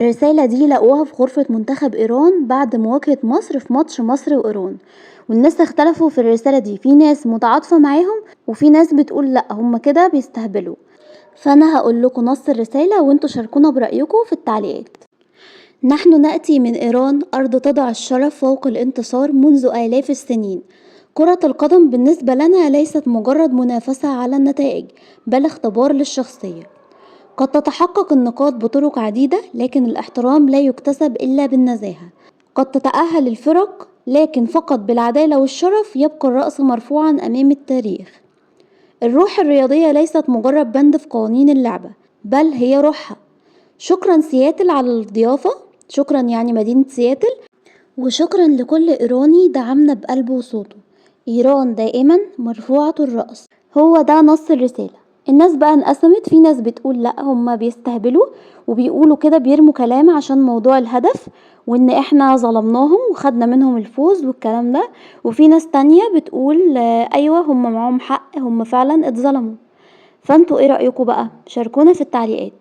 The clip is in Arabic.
الرسالة دي لقوها في غرفة منتخب إيران بعد مواجهة مصر في ماتش مصر وإيران، والناس اختلفوا في الرسالة دي، في ناس متعاطفة معاهم وفي ناس بتقول لأ هما كده بيستهبلوا. فأنا هقول لكم نص الرسالة وانتوا شاركونا برأيكم في التعليقات. نحن نأتي من إيران، أرض تضع الشرف فوق الانتصار منذ آلاف السنين. كرة القدم بالنسبة لنا ليست مجرد منافسة على النتائج، بل اختبار للشخصية. قد تتحقق النقاط بطرق عديدة، لكن الاحترام لا يكتسب إلا بالنزاهة. قد تتأهل الفرق، لكن فقط بالعدالة والشرف يبقى الرأس مرفوعا أمام التاريخ. الروح الرياضية ليست مجرد بند في قوانين اللعبة، بل هي روحها. شكرا سياتل على الضيافة، شكرا يعني مدينة سياتل، وشكرا لكل إيراني دعمنا بقلبه وصوته. إيران دائما مرفوعة الرأس. هو ده نص الرسالة. الناس بقى انقسمت، في ناس بتقول لأ هما بيستهبلوا وبيقولوا كده بيرموا كلام عشان موضوع الهدف، وان احنا ظلمناهم وخدنا منهم الفوز والكلام ده. وفي ناس تانية بتقول ايوه هما معاهم حق، هما فعلا اتظلموا. فانتوا ايه رأيكم بقى؟ شاركونا في التعليقات.